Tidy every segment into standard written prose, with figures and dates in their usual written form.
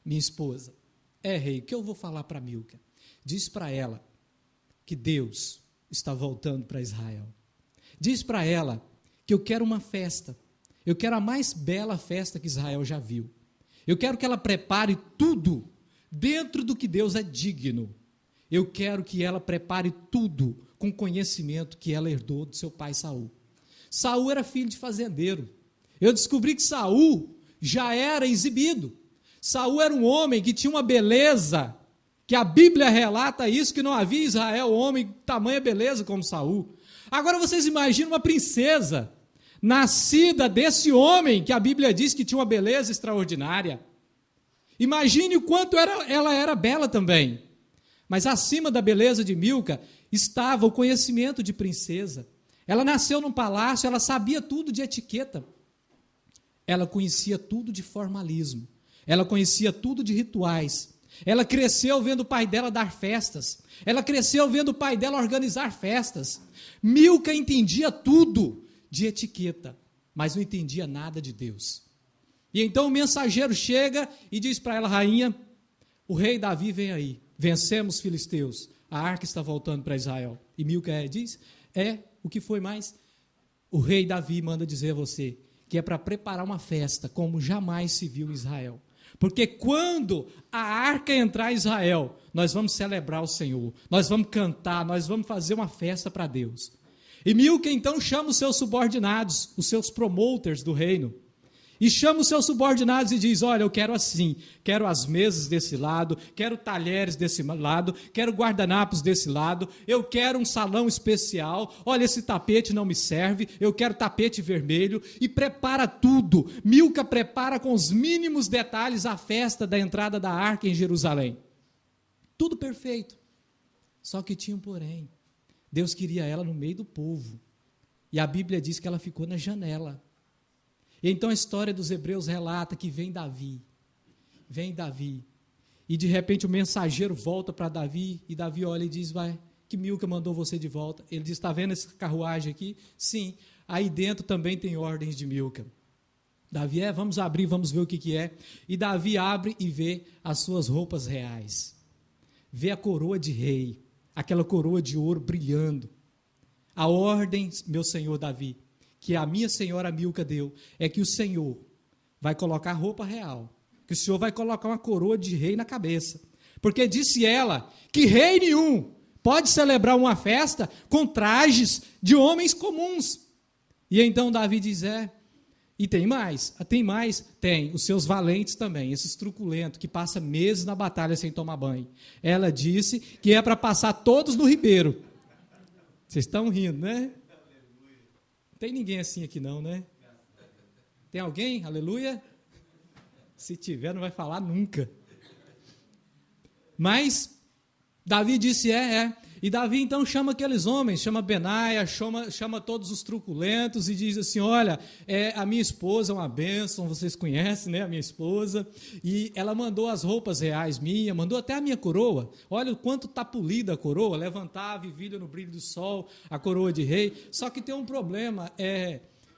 minha esposa, rei, o que eu vou falar para Milca? Diz para ela que Deus está voltando para Israel. Diz para ela que eu quero uma festa. Eu quero a mais bela festa que Israel já viu. Eu quero que ela prepare tudo dentro do que Deus é digno. Eu quero que ela prepare tudo com conhecimento que ela herdou do seu pai Saul. Saul era filho de fazendeiro. Eu descobri que Saul já era exibido. Saul era um homem que tinha uma beleza, que a Bíblia relata isso, que não havia em Israel homem de tamanha beleza como Saul. Agora vocês imaginam uma princesa, nascida desse homem, que a Bíblia diz que tinha uma beleza extraordinária. Imagine o quanto ela era bela também. Mas acima da beleza de Milca estava o conhecimento de princesa. Ela nasceu num palácio, ela sabia tudo de etiqueta. Ela conhecia tudo de formalismo. Ela conhecia tudo de rituais. Ela cresceu vendo o pai dela dar festas. Ela cresceu vendo o pai dela organizar festas. Milca entendia tudo de etiqueta, mas não entendia nada de Deus. E então o mensageiro chega e diz para ela: rainha, o rei Davi vem aí, vencemos os filisteus, a arca está voltando para Israel. E Milca diz: o que foi mais? O rei Davi manda dizer a você que é para preparar uma festa como jamais se viu em Israel. Porque quando a arca entrar em Israel, nós vamos celebrar o Senhor, nós vamos cantar, nós vamos fazer uma festa para Deus. E Milca então chama os seus subordinados, os seus promoters do reino, e chama os seus subordinados e diz: olha, eu quero assim, quero as mesas desse lado, quero talheres desse lado, quero guardanapos desse lado, eu quero um salão especial, olha, esse tapete não me serve, eu quero tapete vermelho, e prepara tudo. Milca prepara com os mínimos detalhes a festa da entrada da arca em Jerusalém. Tudo perfeito. Só que tinha um porém. Deus queria ela no meio do povo, e a Bíblia diz que ela ficou na janela. E então a história dos Hebreus relata que vem Davi, e de repente o mensageiro volta para Davi, e Davi olha e diz: vai, que Milca mandou você de volta. Ele diz: está vendo essa carruagem aqui? Sim, aí dentro também tem ordens de Milca. Davi, vamos abrir, vamos ver o que é. E Davi abre e vê as suas roupas reais, vê a coroa de rei, aquela coroa de ouro brilhando. A ordem, meu senhor Davi, que a minha senhora Milca deu, é que o Senhor vai colocar roupa real, que o Senhor vai colocar uma coroa de rei na cabeça, porque disse ela que rei nenhum pode celebrar uma festa com trajes de homens comuns. E então Davi diz: e tem mais, tem os seus valentes também, esses truculentos que passam meses na batalha sem tomar banho. Ela disse que é para passar todos no ribeiro. Vocês estão rindo, né? Tem ninguém assim aqui não, né? Tem alguém? Aleluia? Se tiver, não vai falar nunca. Mas Davi disse: E Davi então chama aqueles homens, chama Benaia, chama todos os truculentos e diz assim: olha, a minha esposa é uma bênção, vocês conhecem, né, a minha esposa, e ela mandou as roupas reais minhas, mandou até a minha coroa. Olha o quanto está polida a coroa, levantava e vivilha no brilho do sol, a coroa de rei. Só que tem um problema,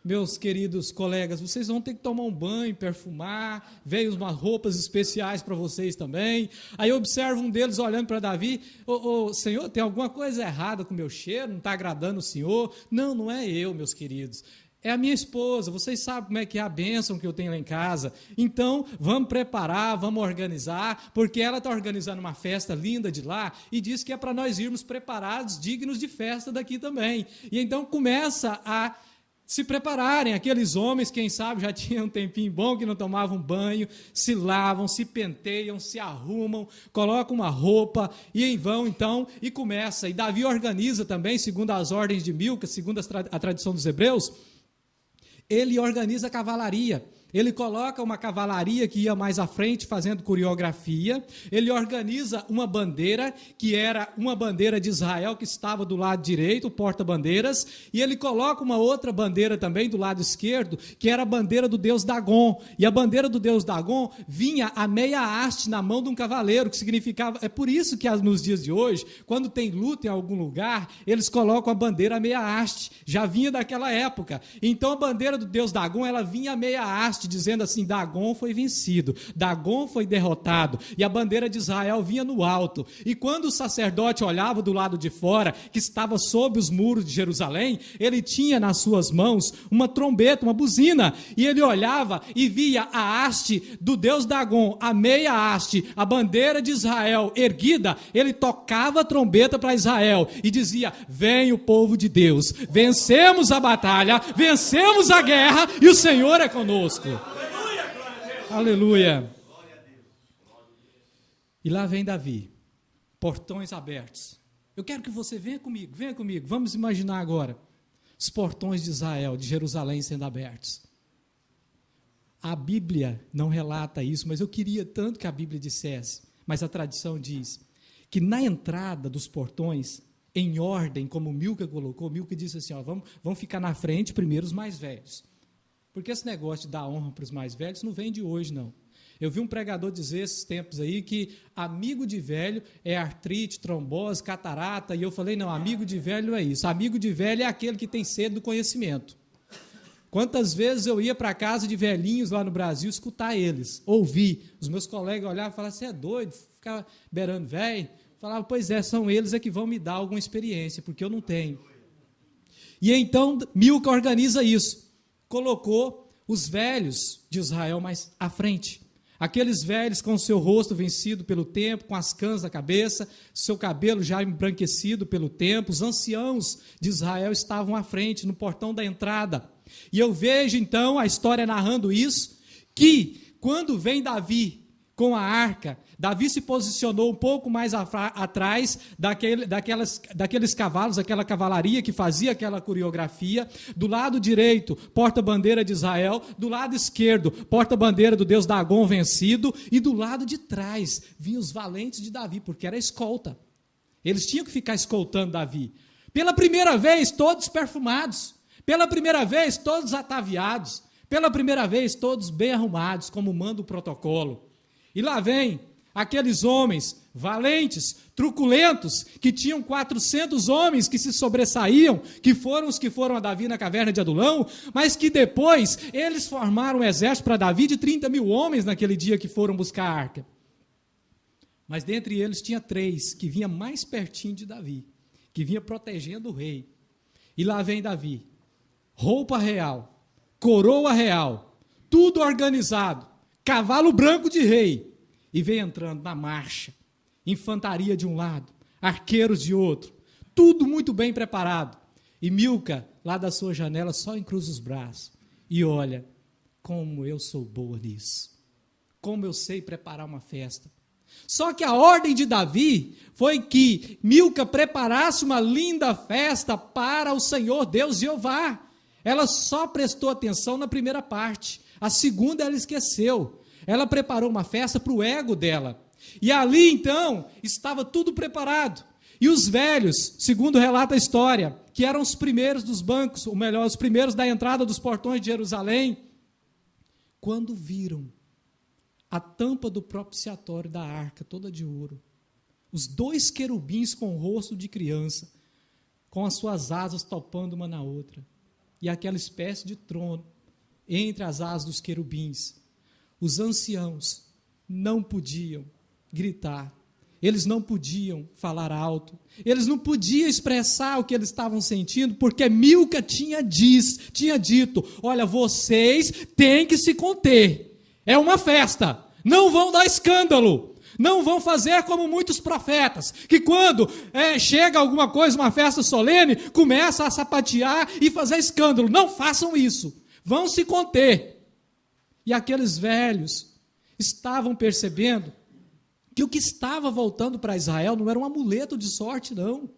meus queridos colegas, vocês vão ter que tomar um banho, perfumar, veio umas roupas especiais para vocês também. Aí eu observo um deles olhando para Davi: Senhor, tem alguma coisa errada com o meu cheiro? Não está agradando o Senhor? Não, não é eu, meus queridos, é a minha esposa, vocês sabem como é que é a bênção que eu tenho lá em casa. Então, vamos preparar, vamos organizar, porque ela está organizando uma festa linda de lá, e diz que é para nós irmos preparados, dignos de festa daqui também. E então começa a se prepararem, aqueles homens, quem sabe já tinham um tempinho bom que não tomavam banho, se lavam, se penteiam, se arrumam, colocam uma roupa e vão então, e começa. E Davi organiza também, segundo as ordens de Milca, segundo a tradição dos hebreus, ele organiza a cavalaria. Ele coloca uma cavalaria que ia mais à frente fazendo coreografia, ele organiza uma bandeira, que era uma bandeira de Israel, que estava do lado direito, o porta-bandeiras, e ele coloca uma outra bandeira também do lado esquerdo, que era a bandeira do deus Dagon, e a bandeira do deus Dagon vinha a meia haste na mão de um cavaleiro, que significava, é por isso que nos dias de hoje, quando tem luta em algum lugar, eles colocam a bandeira a meia haste, já vinha daquela época. Então a bandeira do deus Dagon, ela vinha a meia haste, haste, dizendo assim: Dagon foi vencido, Dagon foi derrotado, e a bandeira de Israel vinha no alto. E quando o sacerdote olhava do lado de fora, que estava sob os muros de Jerusalém, ele tinha nas suas mãos uma trombeta, uma buzina, e ele olhava e via a haste do deus Dagon, a meia haste, a bandeira de Israel erguida. Ele tocava a trombeta para Israel e dizia: vem o povo de Deus, vencemos a batalha, vencemos a guerra, e o Senhor é conosco. Aleluia. E lá vem Davi, portões abertos. Eu quero que você venha comigo, vamos imaginar agora os portões de Israel, de Jerusalém sendo abertos. A Bíblia não relata isso, mas eu queria tanto que a Bíblia dissesse, mas a tradição diz que na entrada dos portões, em ordem, como Milca colocou, Milca disse assim: ó, vamos ficar na frente primeiro os mais velhos. Porque esse negócio de dar honra para os mais velhos não vem de hoje, não. Eu vi um pregador dizer esses tempos aí que amigo de velho é artrite, trombose, catarata, e eu falei: não, amigo de velho não é isso. Amigo de velho é aquele que tem sede do conhecimento. Quantas vezes eu ia para casa de velhinhos lá no Brasil escutar eles, ouvir. Os meus colegas olhavam e falavam: você é doido? Ficava beirando velho. Falava: pois é, são eles que vão me dar alguma experiência, porque eu não tenho. E então Milca organiza isso. Colocou os velhos de Israel mais à frente. Aqueles velhos com o seu rosto vencido pelo tempo, com as cãs na cabeça, seu cabelo já embranquecido pelo tempo. Os anciãos de Israel estavam à frente, no portão da entrada. E eu vejo então a história narrando isso, que quando vem Davi com a arca, Davi se posicionou um pouco mais atrás daqueles cavalos, aquela cavalaria que fazia aquela coreografia. Do lado direito, porta-bandeira de Israel. Do lado esquerdo, porta-bandeira do deus Dagon vencido. E do lado de trás, vinham os valentes de Davi, porque era escolta. Eles tinham que ficar escoltando Davi. Pela primeira vez, todos perfumados. Pela primeira vez, todos ataviados. Pela primeira vez, todos bem arrumados, como manda o protocolo. E lá vem aqueles homens valentes, truculentos, que tinham 400 homens que se sobressaíam, que foram os que foram a Davi na caverna de Adulão, mas que depois eles formaram um exército para Davi de 30 mil homens naquele dia que foram buscar a arca. Mas dentre eles tinha 3 que vinha mais pertinho de Davi, que vinha protegendo o rei. E lá vem Davi, roupa real, coroa real, tudo organizado, cavalo branco de rei, e vem entrando na marcha, infantaria de um lado, arqueiros de outro, tudo muito bem preparado. E Milca, lá da sua janela, só encruza os braços e olha: como eu sou boa nisso, como eu sei preparar uma festa. Só que a ordem de Davi foi que Milca preparasse uma linda festa para o Senhor Deus Jeová. Ela só prestou atenção na primeira parte, a segunda ela esqueceu. Ela preparou uma festa para o ego dela. E ali então estava tudo preparado. E os velhos, segundo relata a história, que eram os primeiros dos bancos, ou melhor, os primeiros da entrada dos portões de Jerusalém, quando viram a tampa do propiciatório da arca, toda de ouro, os 2 querubins com o rosto de criança, com as suas asas topando uma na outra, e aquela espécie de trono entre as asas dos querubins, os anciãos não podiam gritar, eles não podiam falar alto, eles não podiam expressar o que eles estavam sentindo, porque Milca tinha dito: olha, vocês têm que se conter, é uma festa, não vão dar escândalo, não vão fazer como muitos profetas, que quando chega alguma coisa, uma festa solene, começa a sapatear e fazer escândalo. Não façam isso, vão se conter. E aqueles velhos estavam percebendo que o que estava voltando para Israel não era um amuleto de sorte, não.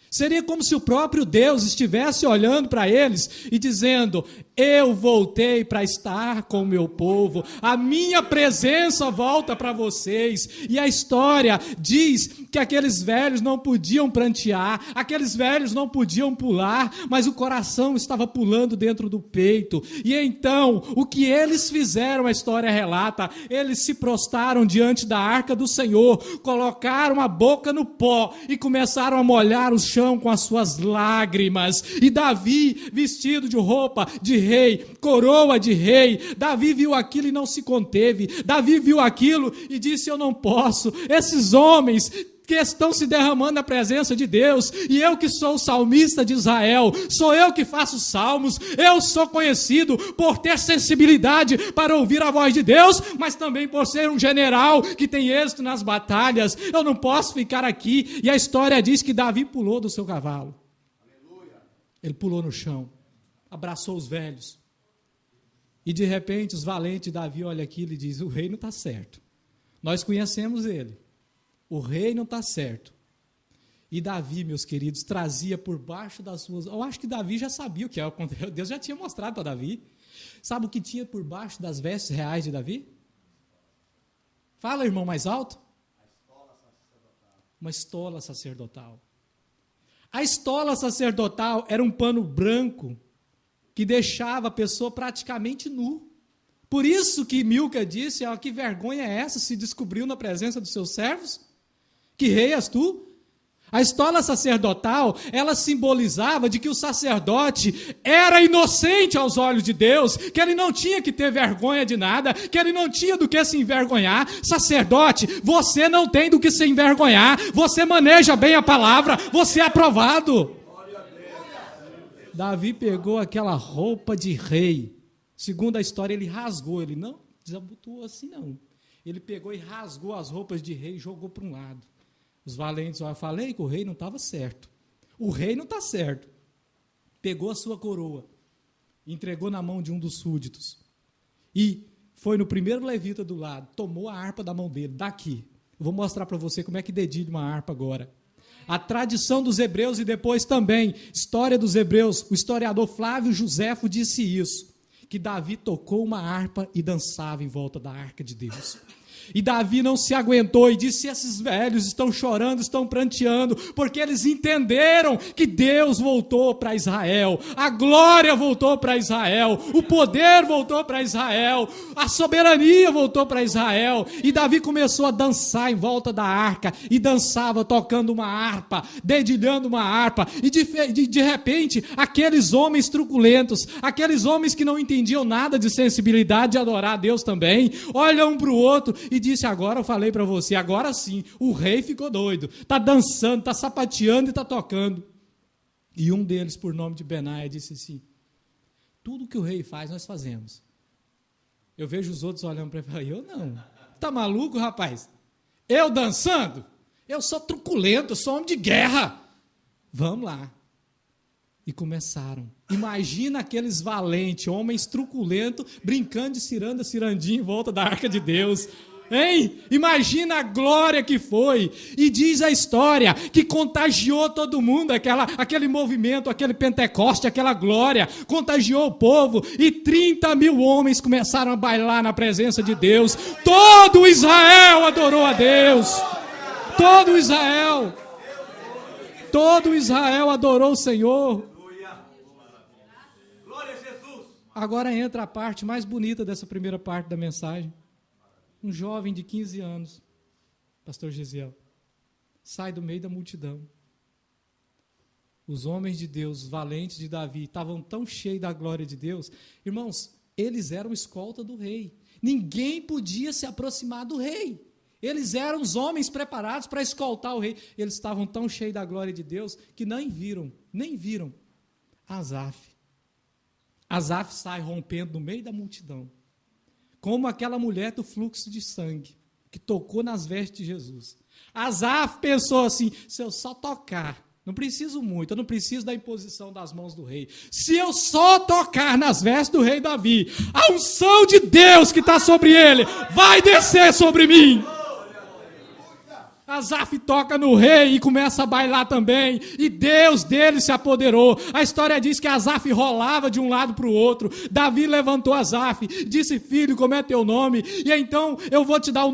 Seria como se o próprio Deus estivesse olhando para eles e dizendo: eu voltei para estar com o meu povo, a minha presença volta para vocês. E a história diz que aqueles velhos não podiam prantear, aqueles velhos não podiam pular, mas o coração estava pulando dentro do peito. E então, o que eles fizeram, a história relata, eles se prostraram diante da arca do Senhor, colocaram a boca no pó e começaram a molhar o chão chão com as suas lágrimas. E Davi, vestido de roupa de rei, coroa de rei, Davi viu aquilo e não se conteve. Davi viu aquilo e disse: eu não posso. Esses homens que estão se derramando na presença de Deus, e eu que sou o salmista de Israel, sou eu que faço salmos, eu sou conhecido por ter sensibilidade para ouvir a voz de Deus, mas também por ser um general que tem êxito nas batalhas. Eu não posso ficar aqui. E a história diz que Davi pulou do seu cavalo. Aleluia. Ele pulou no chão, abraçou os velhos, e de repente os valentes de Davi olham aquilo e dizem: o rei não está certo, nós conhecemos ele, o rei não está certo. E Davi, meus queridos, trazia por baixo das suas... Eu acho que Davi já sabia o que era. Deus já tinha mostrado para Davi. Sabe o que tinha por baixo das vestes reais de Davi? Fala, irmão, mais alto. Uma estola sacerdotal. A estola sacerdotal era um pano branco que deixava a pessoa praticamente nu. Por isso que Milca disse: que vergonha é essa, se descobriu na presença dos seus servos? Que rei és tu? A estola sacerdotal, ela simbolizava de que o sacerdote era inocente aos olhos de Deus, que ele não tinha que ter vergonha de nada, que ele não tinha do que se envergonhar. Sacerdote, você não tem do que se envergonhar, você maneja bem a palavra, você é aprovado. Davi pegou aquela roupa de rei, segundo a história ele rasgou, ele não desabotoou assim não, ele pegou e rasgou as roupas de rei e jogou para um lado. Os valentes, eu falei que o rei não estava certo. O rei não está certo. Pegou a sua coroa, entregou na mão de um dos súditos. E foi no primeiro levita do lado, tomou a harpa da mão dele, daqui. Eu vou mostrar para você como é que dedilha uma harpa agora. A tradição dos hebreus e depois também, história dos hebreus, o historiador Flávio Joséfo disse isso, que Davi tocou uma harpa e dançava em volta da arca de Deus. E Davi não se aguentou e disse: esses velhos estão chorando, estão pranteando, porque eles entenderam que Deus voltou para Israel, a glória voltou para Israel, o poder voltou para Israel, a soberania voltou para Israel. E Davi começou a dançar em volta da arca, e dançava tocando uma harpa, dedilhando uma harpa, e de repente, aqueles homens truculentos, aqueles homens que não entendiam nada de sensibilidade de adorar a Deus também, olham um para o outro e disse: agora eu falei para você, agora sim, o rei ficou doido, está dançando, está sapateando e está tocando. E um deles, por nome de Benaia, disse assim: tudo que o rei faz, nós fazemos. Eu vejo os outros olhando para ele e falo: eu não, está maluco, rapaz? Eu dançando? Eu sou truculento, eu sou homem de guerra. Vamos lá. E começaram. Imagina aqueles valentes, homens truculentos, brincando de ciranda, cirandinha em volta da arca de Deus. Hein? Imagina a glória que foi. E diz a história que contagiou todo mundo, aquele movimento, aquele Pentecoste, aquela glória, contagiou o povo, e 30 mil homens começaram a bailar na presença de Deus. Todo Israel adorou a Deus. Todo Israel adorou o Senhor. Agora entra a parte mais bonita dessa primeira parte da mensagem. Um jovem de 15 anos, pastor Gisiel, sai do meio da multidão. Os homens de Deus, os valentes de Davi, estavam tão cheios da glória de Deus. Irmãos, eles eram escolta do rei. Ninguém podia se aproximar do rei. Eles eram os homens preparados para escoltar o rei. Eles estavam tão cheios da glória de Deus que nem viram Asaf. Asaf sai rompendo no meio da multidão, como aquela mulher do fluxo de sangue, que tocou nas vestes de Jesus. Asaf pensou assim: se eu só tocar, não preciso muito, eu não preciso da imposição das mãos do rei. Se eu só tocar nas vestes do rei Davi, a unção de Deus que está sobre ele vai descer sobre mim. Asaf toca no rei e começa a bailar também, e Deus dele se apoderou. A história diz que Asaf rolava de um lado para o outro. Davi levantou Asaf, disse: filho, como é teu nome? E então eu vou te dar o